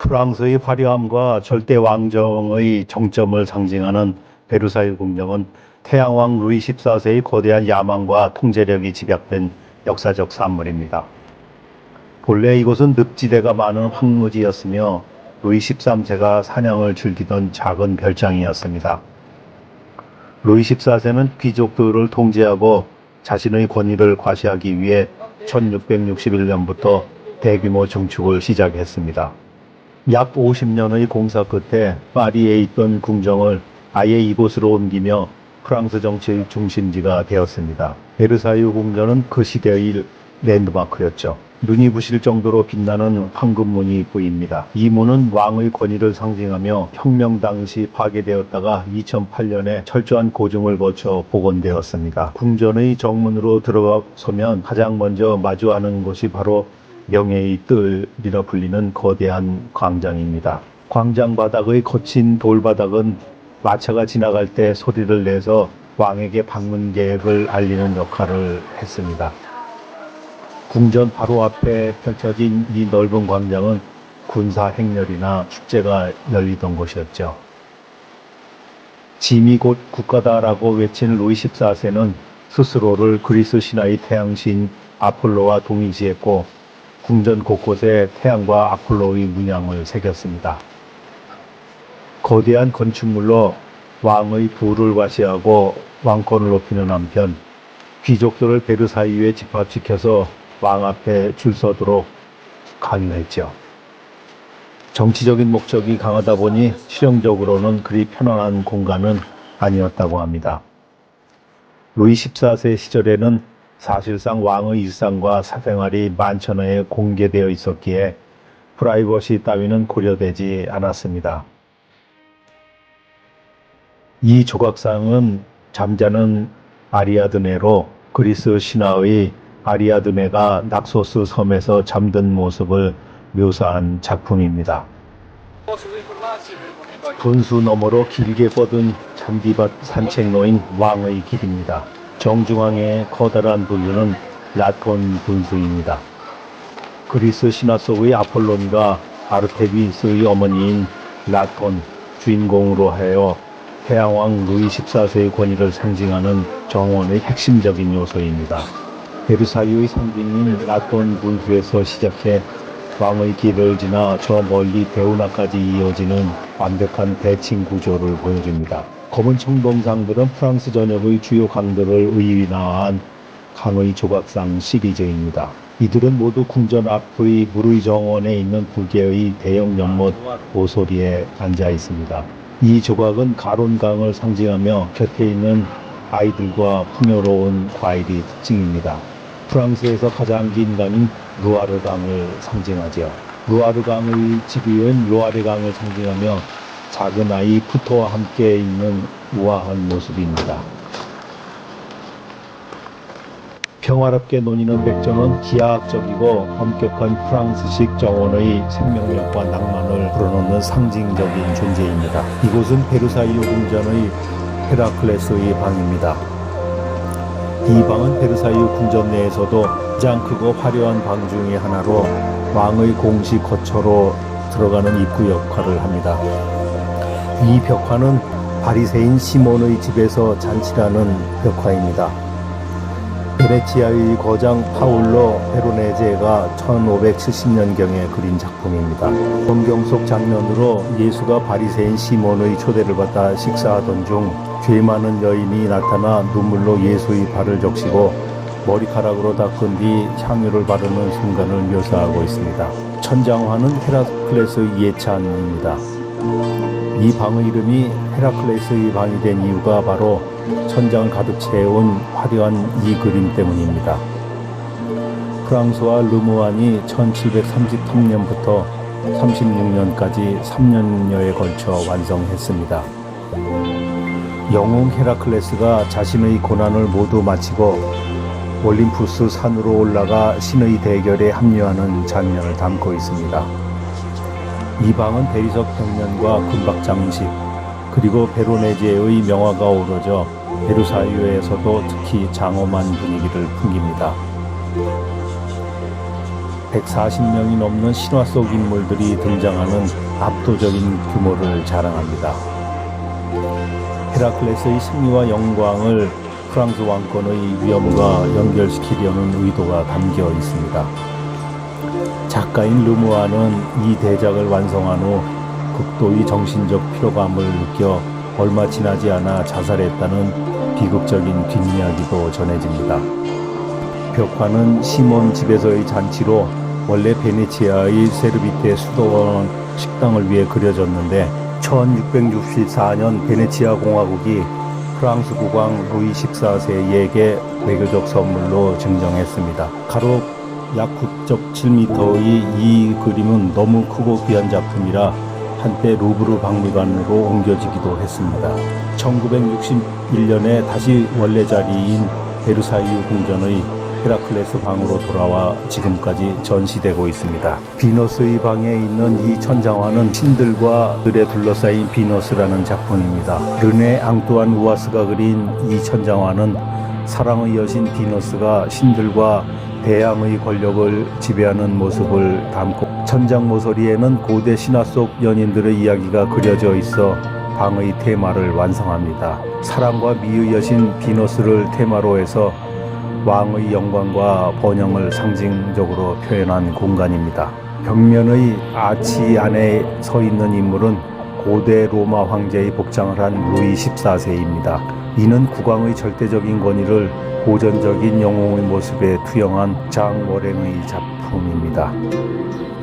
프랑스의 화려함과 절대 왕정의 정점을 상징하는 베르사유 궁정은 태양왕 루이 14세의 거대한 야망과 통제력이 집약된 역사적 산물입니다. 본래 이곳은 늪지대가 많은 황무지였으며 루이 13세가 사냥을 즐기던 작은 별장이었습니다. 루이 14세는 귀족들을 통제하고 자신의 권위를 과시하기 위해 1661년부터 대규모 증축을 시작했습니다. 약 50년의 공사 끝에 파리에 있던 궁정을 아예 이곳으로 옮기며 프랑스 정치의 중심지가 되었습니다. 베르사유 궁전은 그 시대의 랜드마크였죠. 눈이 부실 정도로 빛나는 황금문이 보입니다. 이 문은 왕의 권위를 상징하며 혁명 당시 파괴되었다가 2008년에 철저한 고증을 거쳐 복원되었습니다. 궁전의 정문으로 들어서면 가장 먼저 마주하는 곳이 바로 명예의 뜰이라 불리는 거대한 광장입니다. 광장 바닥의 거친 돌바닥은 마차가 지나갈 때 소리를 내서 왕에게 방문 계획을 알리는 역할을 했습니다. 궁전 바로 앞에 펼쳐진 이 넓은 광장은 군사 행렬이나 축제가 열리던 곳이었죠. 짐이 곧 국가다라고 외친 루이 14세는 스스로를 그리스 신화의 태양신 아폴로와 동일시했고 궁전 곳곳에 태양과 아폴로의 문양을 새겼습니다. 거대한 건축물로 왕의 부를 과시하고 왕권을 높이는 한편 귀족들을 베르사유에 집합시켜서 왕 앞에 줄 서도록 강요했죠. 정치적인 목적이 강하다 보니 실용적으로는 그리 편안한 공간은 아니었다고 합니다. 루이 14세 시절에는 사실상 왕의 일상과 사생활이 만천하에 공개되어 있었기에 프라이버시 따위는 고려되지 않았습니다. 이 조각상은 잠자는 아리아드네로 그리스 신화의 아리아드네가 낙소스 섬에서 잠든 모습을 묘사한 작품입니다. 분수 너머로 길게 뻗은 잔디밭 산책로인 왕의 길입니다. 정중앙의 커다란 분수는 라톤 분수입니다. 그리스 신화 속의 아폴론과 아르테미스의 어머니인 라톤 주인공으로 하여 태양왕 루이 14세의 권위를 상징하는 정원의 핵심적인 요소입니다. 베르사유의 상징인 라톤 분수에서 시작해 왕의 길을 지나 저 멀리 대운하까지 이어지는 완벽한 대칭 구조를 보여줍니다. 검은 청동상들은 프랑스 전역의 주요 강들을 의인화한 강의 조각상 시리즈입니다. 이들은 모두 궁전 앞의 무르이 정원에 있는 두 개의 대형 연못 오소리에 앉아 있습니다. 이 조각은 가론강을 상징하며 곁에 있는 아이들과 풍요로운 과일이 특징입니다. 프랑스에서 가장 긴 강인 루아르강을 상징하지요. 루아르강의 지류인 루아르강을 상징하며 작은 아이 푸토와 함께 있는 우아한 모습입니다. 평화롭게 논이는 백정은 기하학적이고 엄격한 프랑스식 정원의 생명력과 낭만을 불어넣는 상징적인 존재입니다. 이곳은 베르사유 궁전의 헤라클레스의 방입니다. 이 방은 베르사유 궁전 내에서도 가장 크고 화려한 방 중의 하나로 왕의 공식 거처로 들어가는 입구 역할을 합니다. 이 벽화는 바리새인 시몬의 집에서 잔치라는 벽화입니다. 베네치아의 거장 파울로 베로네제가 1570년경에 그린 작품입니다. 성경 속 장면으로 예수가 바리새인 시몬의 초대를 받아 식사하던 중 죄 많은 여인이 나타나 눈물로 예수의 발을 적시고 머리카락으로 닦은 뒤 향유를 바르는 순간을 묘사하고 있습니다. 천장화는 헤라클레스의 예찬입니다. 이 방의 이름이 헤라클레스의 방이 된 이유가 바로 천장을 가득 채운 화려한 이 그림 때문입니다. 프랑스와 르무안이 1733년부터 36년까지 3년여에 걸쳐 완성했습니다. 영웅 헤라클레스가 자신의 고난을 모두 마치고 올림푸스 산으로 올라가 신의 대결에 합류하는 장면을 담고 있습니다. 이 방은 대리석 벽면과 금박 장식, 그리고 베로네제의 명화가 어우러져 베르사유에서도 특히 장엄한 분위기를 풍깁니다. 140명이 넘는 신화 속 인물들이 등장하는 압도적인 규모를 자랑합니다. 헤라클레스의 승리와 영광을 프랑스 왕권의 위엄과 연결시키려는 의도가 담겨 있습니다. 작가인 르무아는 이 대작을 완성한 후 극도의 정신적 피로감을 느껴 얼마 지나지 않아 자살했다는 비극적인 뒷이야기도 전해집니다. 벽화는 시몬 집에서의 잔치로 원래 베네치아의 세르비테 수도원 식당을 위해 그려졌는데 1664년 베네치아 공화국이 프랑스 국왕 루이 14세에게 외교적 선물로 증정했습니다. 가로 약 9.7m의 이 그림은 너무 크고 귀한 작품이라 한때 루브르 박물관으로 옮겨지기도 했습니다. 1961년에 다시 원래 자리인 베르사유 궁전의 헤라클레스 방으로 돌아와 지금까지 전시되고 있습니다. 비너스의 방에 있는 이 천장화는 신들과 들에 둘러싸인 비너스라는 작품입니다. 르네 앙뚜안 우아스가 그린 이 천장화는 사랑의 여신 비너스가 신들과 대양의 권력을 지배하는 모습을 담고 천장 모서리에는 고대 신화 속 연인들의 이야기가 그려져 있어 방의 테마를 완성합니다. 사랑과 미의 여신 비너스를 테마로 해서 왕의 영광과 번영을 상징적으로 표현한 공간입니다. 벽면의 아치 안에 서 있는 인물은 고대 로마 황제의 복장을 한 루이 14세입니다. 이는 국왕의 절대적인 권위를 고전적인 영웅의 모습에 투영한 장 워랭의 작품입니다.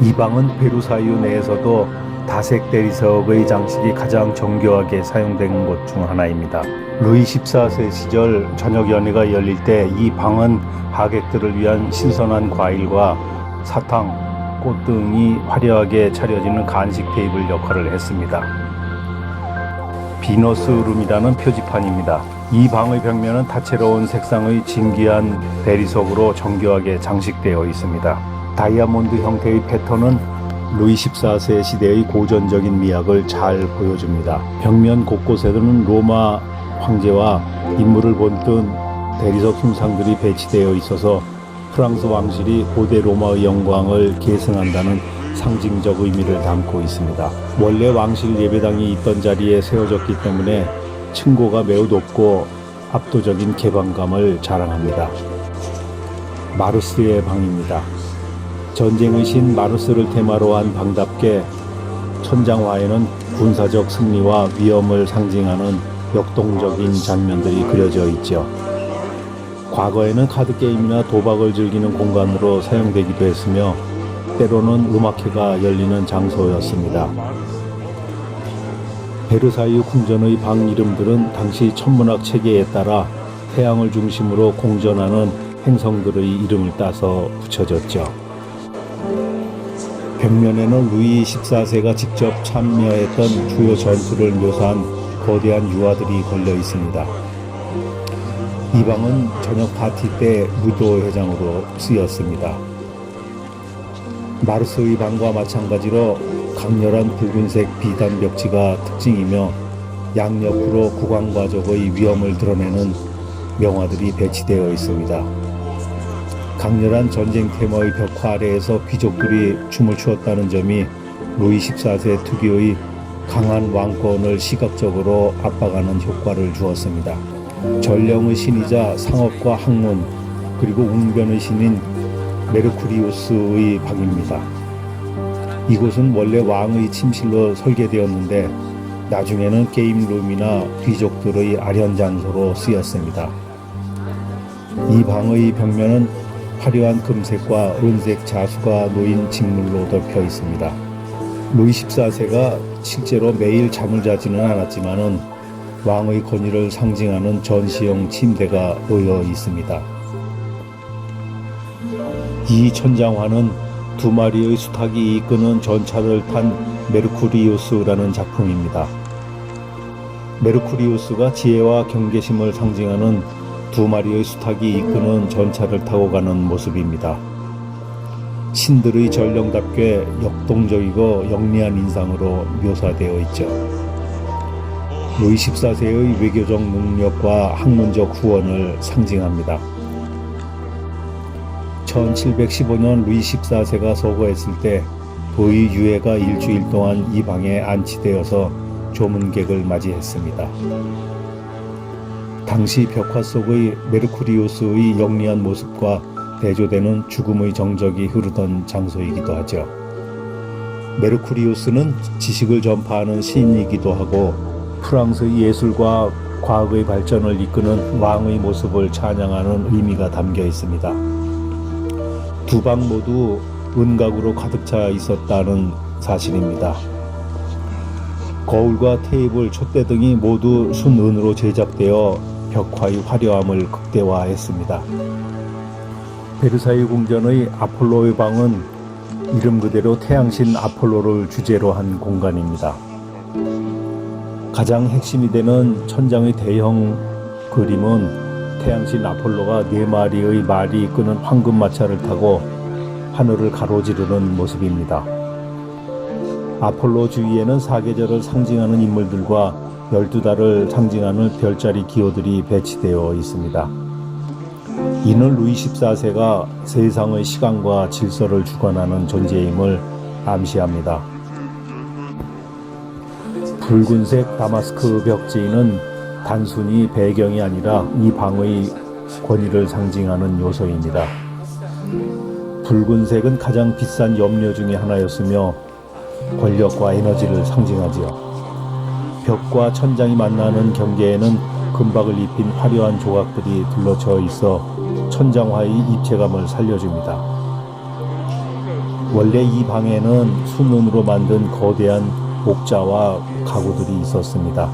이 방은 베르사유 내에서도 다색 대리석의 장식이 가장 정교하게 사용된 곳 중 하나입니다. 루이 14세 시절 저녁 연회가 열릴 때 이 방은 하객들을 위한 신선한 과일과 사탕, 꽃 등이 화려하게 차려지는 간식 테이블 역할을 했습니다. 비너스룸이라는 표지판입니다. 이 방의 벽면은 다채로운 색상의 진귀한 대리석으로 정교하게 장식되어 있습니다. 다이아몬드 형태의 패턴은 루이 14세 시대의 고전적인 미학을 잘 보여줍니다. 벽면 곳곳에는 로마 황제와 인물을 본뜬 대리석 흉상들이 배치되어 있어서 프랑스 왕실이 고대 로마의 영광을 계승한다는 상징적 의미를 담고 있습니다. 원래 왕실 예배당이 있던 자리에 세워졌기 때문에 층고가 매우 높고 압도적인 개방감을 자랑합니다. 마르스의 방입니다. 전쟁의 신 마르스를 테마로 한 방답게 천장화에는 군사적 승리와 위엄을 상징하는 역동적인 장면들이 그려져 있죠. 과거에는 카드게임이나 도박을 즐기는 공간으로 사용되기도 했으며 때로는 음악회가 열리는 장소였습니다. 베르사유 궁전의 방 이름들은 당시 천문학 체계에 따라 태양을 중심으로 공전하는 행성들의 이름을 따서 붙여졌죠. 벽면에는 루이 14세가 직접 참여했던 주요 전투를 묘사한 거대한 유화들이 걸려 있습니다. 이 방은 저녁 파티 때 무도회장으로 쓰였습니다. 마르스의 방과 마찬가지로 강렬한 붉은색 비단 벽지가 특징이며 양옆으로 국왕과족의 위엄을 드러내는 명화들이 배치되어 있습니다. 강렬한 전쟁 테마의 벽화 아래에서 귀족들이 춤을 추었다는 점이 루이 14세 특유의 강한 왕권을 시각적으로 압박하는 효과를 주었습니다. 전령의 신이자 상업과 학문 그리고 웅변의 신인 메르쿠리우스의 방입니다. 이곳은 원래 왕의 침실로 설계되었는데 나중에는 게임룸이나 귀족들의 아련 장소로 쓰였습니다. 이 방의 벽면은 화려한 금색과 은색 자수가 놓인 직물로 덮여 있습니다. 루이 14세가 실제로 매일 잠을 자지는 않았지만은 왕의 권위를 상징하는 전시형 침대가 놓여 있습니다. 이 천장화는 두 마리의 수탉이 이끄는 전차를 탄 메르쿠리우스라는 작품입니다. 메르쿠리우스가 지혜와 경계심을 상징하는 두 마리의 수탉이 이끄는 전차를 타고 가는 모습입니다. 신들의 전령답게 역동적이고 영리한 인상으로 묘사되어 있죠. 루이 14세의 외교적 능력과 학문적 후원을 상징합니다. 1715년 루이 14세가 서거했을 때 도의 유해가 일주일 동안 이 방에 안치되어서 조문객을 맞이했습니다. 당시 벽화 속의 메르쿠리우스의 영리한 모습과 대조되는 죽음의 정적이 흐르던 장소이기도 하죠. 메르쿠리우스는 지식을 전파하는 시인이기도 하고 프랑스의 예술과 과학의 발전을 이끄는 왕의 모습을 찬양하는 의미가 담겨 있습니다. 두 방 모두 은각으로 가득 차 있었다는 사실입니다. 거울과 테이블, 촛대 등이 모두 순은으로 제작되어 벽화의 화려함을 극대화했습니다. 베르사유 궁전의 아폴로의 방은 이름 그대로 태양신 아폴로를 주제로 한 공간입니다. 가장 핵심이 되는 천장의 대형 그림은 태양신 아폴로가 4마리의 말이 이끄는 황금 마차를 타고 하늘을 가로지르는 모습입니다. 아폴로 주위에는 사계절을 상징하는 인물들과 12달을 상징하는 별자리 기호들이 배치되어 있습니다. 이는 루이 14세가 세상의 시간과 질서를 주관하는 존재임을 암시합니다. 붉은색 다마스크 벽지는 단순히 배경이 아니라 이 방의 권위를 상징하는 요소입니다. 붉은색은 가장 비싼 염료 중에 하나였으며 권력과 에너지를 상징하지요. 벽과 천장이 만나는 경계에는 금박을 입힌 화려한 조각들이 둘러쳐 있어 천장화의 입체감을 살려줍니다. 원래 이 방에는 순은으로 만든 거대한 옥자와 가구들이 있었습니다.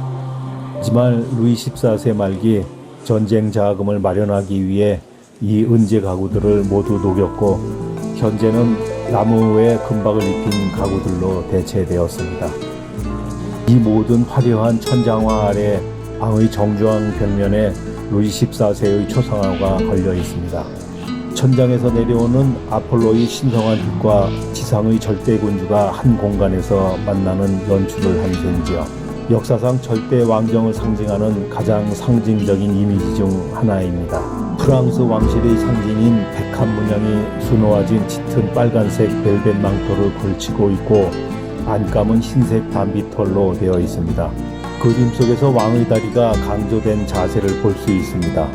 하지만 루이 14세 말기 전쟁 자금을 마련하기 위해 이 은재 가구들을 모두 녹였고 현재는 나무에 금박을 입힌 가구들로 대체되었습니다. 이 모든 화려한 천장화 아래 방의 정중앙 벽면에 루이 14세의 초상화가 걸려 있습니다. 천장에서 내려오는 아폴로의 신성한 빛과 지상의 절대군주가 한 공간에서 만나는 연출을 한 셈이지요. 역사상 절대 왕정을 상징하는 가장 상징적인 이미지 중 하나입니다. 프랑스 왕실의 상징인 백합 문양이 수놓아진 짙은 빨간색 벨벳 망토를 걸치고 있고 안감은 흰색 담비털로 되어 있습니다. 그림 속에서 왕의 다리가 강조된 자세를 볼 수 있습니다.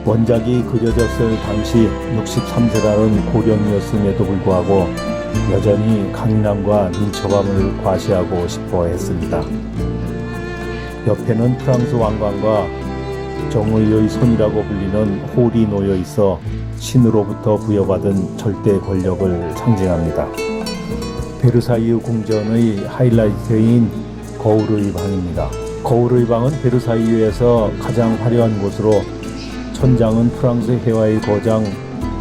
원작이 그려졌을 당시 63세라는 고령이었음에도 불구하고 여전히 강인함과 민첩함을 과시하고 싶어 했습니다. 옆에는 프랑스 왕관과 정의의 손이라고 불리는 홀이 놓여 있어 신으로부터 부여받은 절대 권력을 상징합니다. 베르사유 궁전의 하이라이트인 거울의 방입니다. 거울의 방은 베르사유에서 가장 화려한 곳으로 천장은 프랑스 회화의 거장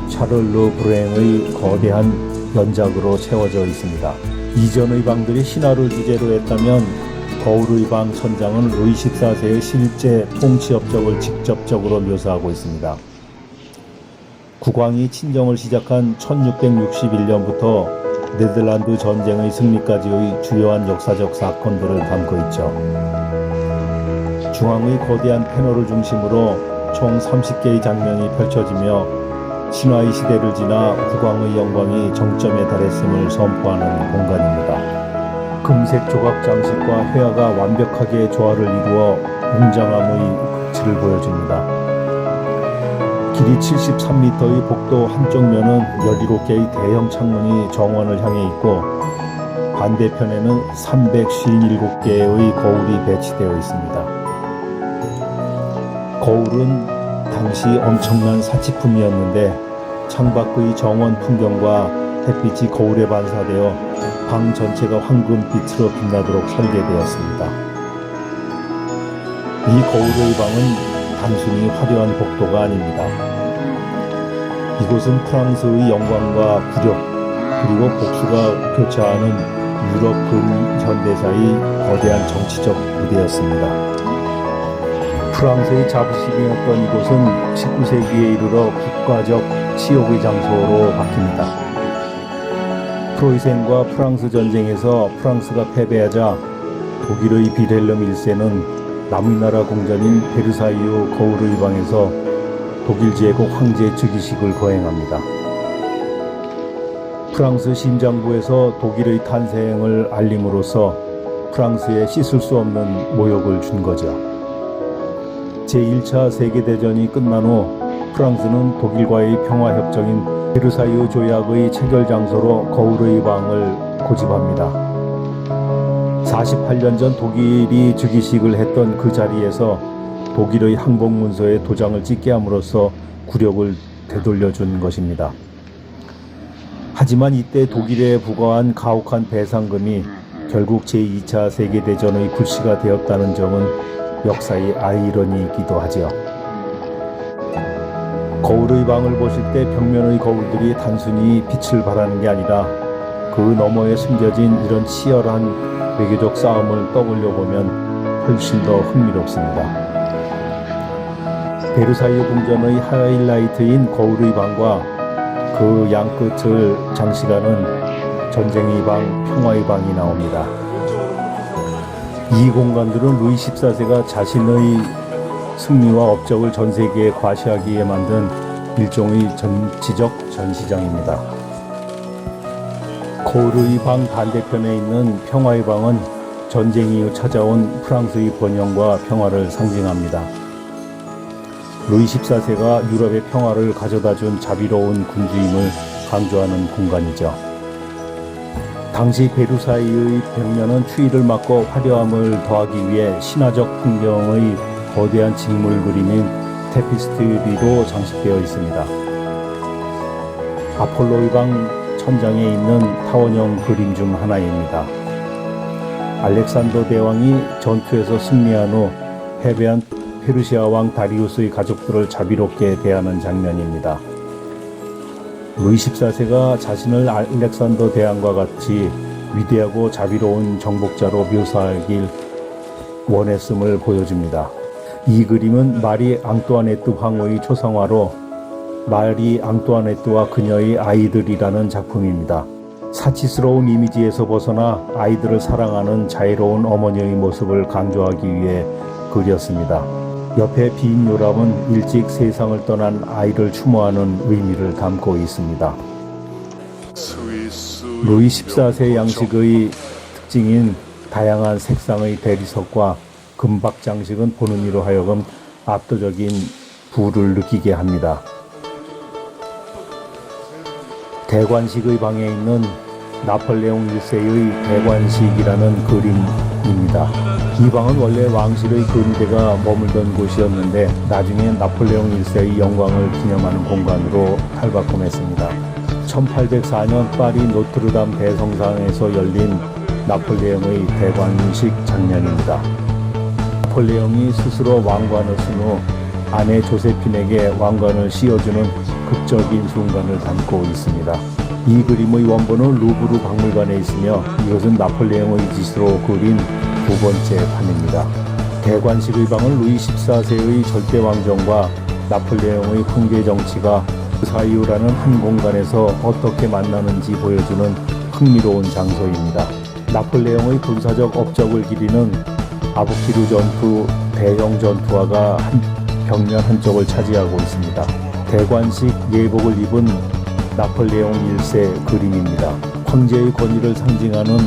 샤를르 브랭의 거대한 연작으로 채워져 있습니다. 이전의 방들이 신화를 주제로 했다면 거울의 방 천장은 루이 14세의 실제 통치 업적을 직접적으로 묘사하고 있습니다. 국왕이 친정을 시작한 1661년부터 네덜란드 전쟁의 승리까지의 주요한 역사적 사건들을 담고 있죠. 중앙의 거대한 패널을 중심으로 총 30개의 장면이 펼쳐지며 신화의 시대를 지나 국왕의 영광이 정점에 달했음을 선포하는 공간입니다. 금색 조각 장식과 회화가 완벽하게 조화를 이루어 웅장함의 극치를 보여줍니다. 길이 73m의 복도 한쪽 면은 17개의 대형 창문이 정원을 향해 있고 반대편에는 357개의 거울이 배치되어 있습니다. 거울은 당시 엄청난 사치품이었는데 창밖의 정원 풍경과 햇빛이 거울에 반사되어 방 전체가 황금빛으로 빛나도록 설계되었습니다. 이 거울의 방은 단순히 화려한 복도가 아닙니다. 이곳은 프랑스의 영광과 굴욕 그리고 복수가 교차하는 유럽 근현대사의 거대한 정치적 무대였습니다. 프랑스의 자부심이었던 이곳은 19세기에 이르러 국가적 치욕의 장소로 바뀝니다. 프로이센과 프랑스 전쟁에서 프랑스가 패배하자 독일의 빌헬름 1세는 남의 나라 궁전인 베르사유 거울의 방에서 독일 제국 황제 즉위식을 거행합니다. 프랑스 심장부에서 독일의 탄생을 알림으로써 프랑스에 씻을 수 없는 모욕을 준 거죠. 제1차 세계대전이 끝난 후 프랑스는 독일과의 평화협정인 베르사유 조약의 체결 장소로 거울의 방을 고집합니다. 48년 전 독일이 즉위식을 했던 그 자리에서 독일의 항복문서에 도장을 찍게 함으로써 굴욕을 되돌려준 것입니다. 하지만 이때 독일에 부과한 가혹한 배상금이 결국 제2차 세계대전의 불씨가 되었다는 점은 역사의 아이러니이기도 하지요. 거울의 방을 보실 때 벽면의 거울들이 단순히 빛을 발하는 게 아니라 그 너머에 숨겨진 이런 치열한 외교적 싸움을 떠올려 보면 훨씬 더 흥미롭습니다. 베르사유 궁전의 하이라이트인 거울의 방과 그 양끝을 장식하는 전쟁의 방, 평화의 방이 나옵니다. 이 공간들은 루이 14세가 자신의 승리와 업적을 전 세계에 과시하기 위해 만든 일종의 정치적 전시장입니다. 거울의 방 반대편에 있는 평화의 방은 전쟁 이후 찾아온 프랑스의 번영과 평화를 상징합니다. 루이 14세가 유럽의 평화를 가져다준 자비로운 군주임을 강조하는 공간이죠. 당시 베르사유의 벽면은 추위를 막고 화려함을 더하기 위해 신화적 풍경의 거대한 직물 그림인 테피스트리로 장식되어 있습니다. 아폴로의 방 천장에 있는 타원형 그림 중 하나입니다. 알렉산더 대왕이 전투에서 승리한 후 패배한 페르시아 왕 다리우스의 가족들을 자비롭게 대하는 장면입니다. 루이 14세가 자신을 알렉산더 대왕과 같이 위대하고 자비로운 정복자로 묘사하길 원했음을 보여줍니다. 이 그림은 마리 앙뚜아네트 황후의 초상화로 마리 앙뚜아네트와 그녀의 아이들이라는 작품입니다. 사치스러운 이미지에서 벗어나 아이들을 사랑하는 자애로운 어머니의 모습을 강조하기 위해 그렸습니다. 옆에 빈 요람은 일찍 세상을 떠난 아이를 추모하는 의미를 담고 있습니다. 루이 14세 양식의 특징인 다양한 색상의 대리석과 금박 장식은 보는 이로 하여금 압도적인 부를 느끼게 합니다. 대관식의 방에 있는 나폴레옹 1세의 대관식이라는 그림입니다. 이 방은 원래 왕실의 근대가 머물던 곳이었는데 나중에 나폴레옹 1세의 영광을 기념하는 공간으로 탈바꿈했습니다. 1804년 파리 노트르담 대성당에서 열린 나폴레옹의 대관식 장면입니다. 나폴레옹이 스스로 왕관을 쓴 후 아내 조세핀에게 왕관을 씌워주는 극적인 순간을 담고 있습니다. 이 그림의 원본은 루브르 박물관에 있으며 이것은 나폴레옹의 지시로 그린 두 번째 판입니다. 대관식의 방은 루이 14세의 절대 왕정과 나폴레옹의 훈계 정치가 그 사이유라는 한 공간에서 어떻게 만나는지 보여주는 흥미로운 장소입니다. 나폴레옹의 군사적 업적을 기리는 아부키르 전투 대형 전투화가 벽면 한쪽을 차지하고 있습니다. 대관식 예복을 입은 나폴레옹 1세 그림입니다. 황제의 권위를 상징하는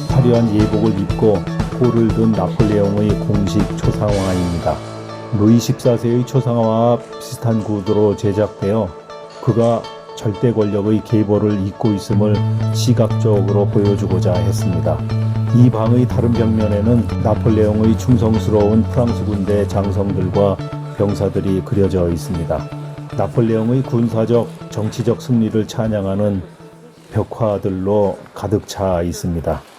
화려한 예복을 입고 포를 든 나폴레옹의 공식 초상화입니다. 루이 14세의 초상화와 비슷한 구도로 제작되어 그가 절대 권력의 계보를 잇고 있음을 시각적으로 보여주고자 했습니다. 이 방의 다른 벽면에는 나폴레옹의 충성스러운 프랑스 군대 장성들과 병사들이 그려져 있습니다. 나폴레옹의 군사적, 정치적 승리를 찬양하는 벽화들로 가득 차 있습니다.